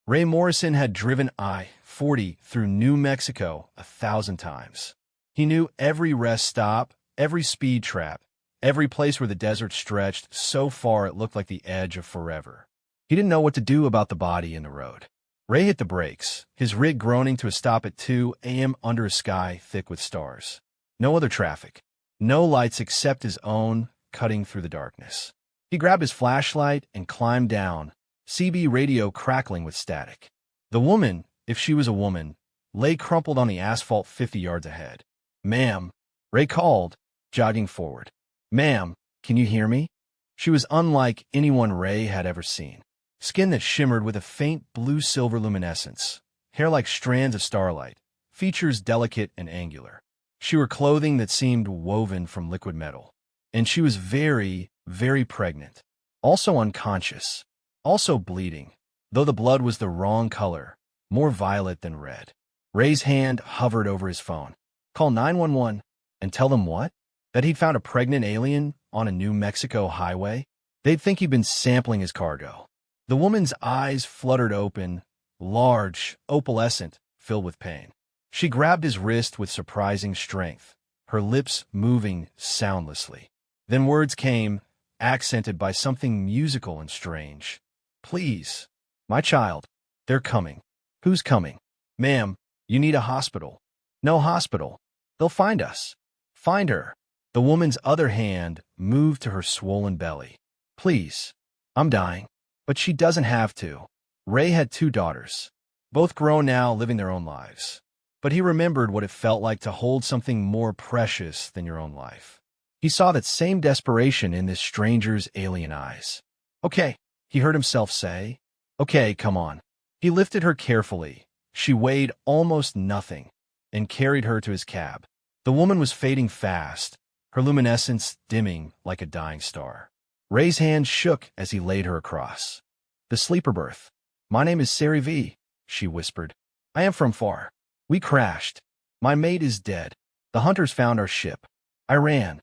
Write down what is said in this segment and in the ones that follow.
Ray Morrison had driven I-40 through New Mexico 1,000 times. He knew every rest stop, every speed trap, every place where the desert stretched so far it looked like the edge of forever. He didn't know what to do about the body in the road. Ray hit the brakes, his rig groaning to a stop at 2 a.m. under a sky thick with stars. No other traffic. No lights except his own, cutting through the darkness. He grabbed his flashlight and climbed down, CB radio crackling with static. The woman, if she was a woman, lay crumpled on the asphalt 50 yards ahead. "Ma'am," Ray called, jogging forward. "Ma'am, can you hear me?" She was unlike anyone Ray had ever seen. Skin that shimmered with a faint blue-silver luminescence, hair like strands of starlight, features delicate and angular. She wore clothing that seemed woven from liquid metal. And she was very, very pregnant. Also unconscious. Also bleeding, though the blood was the wrong color, more violet than red. Ray's hand hovered over his phone. Call 911 and tell them what? That he'd found a pregnant alien on a New Mexico highway? They'd think he'd been sampling his cargo. The woman's eyes fluttered open, large, opalescent, filled with pain. She grabbed his wrist with surprising strength, her lips moving soundlessly. Then words came, accented by something musical and strange. "Please, my child, they're coming." "Who's coming?" "Ma'am, you need a hospital." "No hospital. They'll find us." "Find her." The woman's other hand moved to her swollen belly. "Please, I'm dying." But she doesn't have to. Ray had 2 daughters, both grown now, living their own lives. But he remembered what it felt like to hold something more precious than your own life. He saw that same desperation in this stranger's alien eyes. "Okay," he heard himself say. "Okay, come on." He lifted her carefully. She weighed almost nothing, and carried her to his cab. The woman was fading fast, her luminescence dimming like a dying star. Ray's hand shook as he laid her across. "The sleeper berth. My name is Sari V," she whispered. "I am from far. We crashed. My mate is dead. The hunters found our ship. I ran.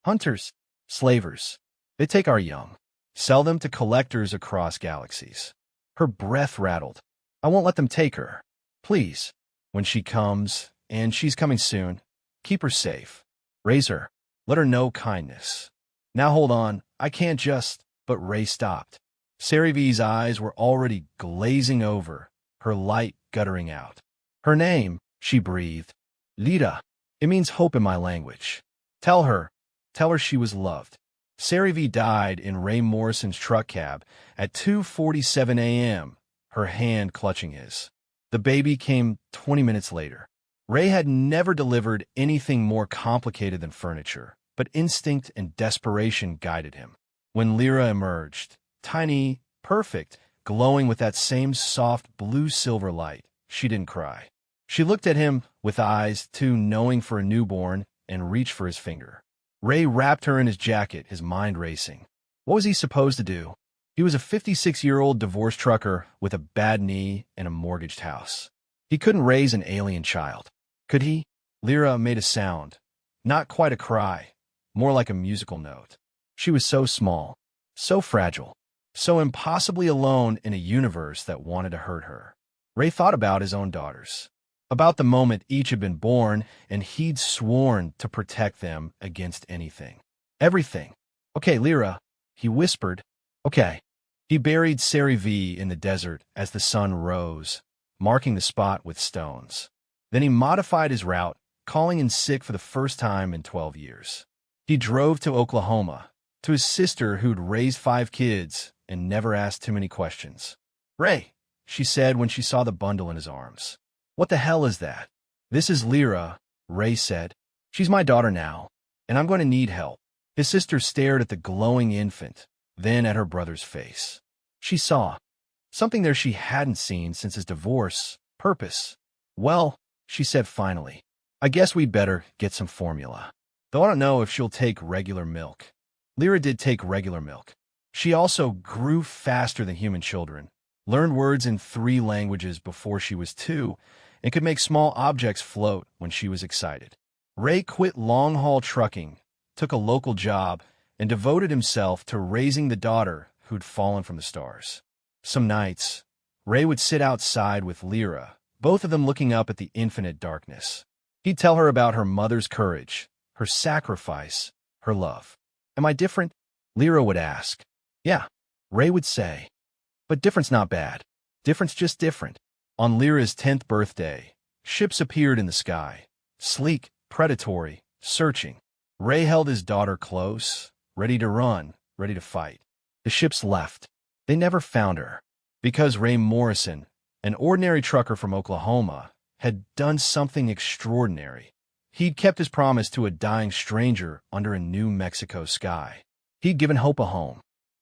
Hunters, slavers. They take our young, sell them to collectors across galaxies." Her breath rattled. "I won't let them take her. Please, when she comes, and she's coming soon, keep her safe. Raise her. Let her know kindness. Now hold on, I can't just—" But Ray stopped. Sari V's eyes were already glazing over, her light guttering out. "Her name," she breathed. "Lita. It means hope in my language. Tell her she was loved." Sari V died in Ray Morrison's truck cab at 2:47 a.m., her hand clutching his. The baby came 20 minutes later. Ray had never delivered anything more complicated than furniture, but instinct and desperation guided him. When Lyra emerged, tiny, perfect, glowing with that same soft blue-silver light, she didn't cry. She looked at him with eyes too knowing for a newborn and reached for his finger. Ray wrapped her in his jacket, his mind racing. What was he supposed to do? He was a 56-year-old divorced trucker with a bad knee and a mortgaged house. He couldn't raise an alien child. Could he? Lyra made a sound. Not quite a cry, more like a musical note. She was so small, so fragile, so impossibly alone in a universe that wanted to hurt her. Ray thought about his own daughters, about the moment each had been born, and he'd sworn to protect them against anything. Everything. "Okay, Lyra," he whispered. "Okay." He buried Sari V in the desert as the sun rose, marking the spot with stones. Then he modified his route, calling in sick for the first time in 12 years. He drove to Oklahoma, to his sister who'd raised 5 kids and never asked too many questions. "Ray," she said when she saw the bundle in his arms. "What the hell is that?" "This is Lyra," Ray said. "She's my daughter now, and I'm going to need help." His sister stared at the glowing infant, then at her brother's face. She saw something there she hadn't seen since his divorce. Purpose. "Well," she said finally, "I guess we'd better get some formula. Though I don't know if she'll take regular milk." Lyra did take regular milk. She also grew faster than human children, learned words in 3 languages before she was 2, and could make small objects float when she was excited. Ray quit long-haul trucking, took a local job, and devoted himself to raising the daughter who'd fallen from the stars. Some nights, Ray would sit outside with Lyra, both of them looking up at the infinite darkness. He'd tell her about her mother's courage, her sacrifice, her love. Am I different? Lyra would ask. Yeah, Ray would say. But different's not bad. Different's just different. On Lyra's 10th birthday, ships appeared in the sky. Sleek, predatory, searching. Ray held his daughter close, ready to run, ready to fight. The ships left. They never found her. Because Ray Morrison, an ordinary trucker from Oklahoma, had done something extraordinary. He'd kept his promise to a dying stranger under a New Mexico sky. He'd given hope a home.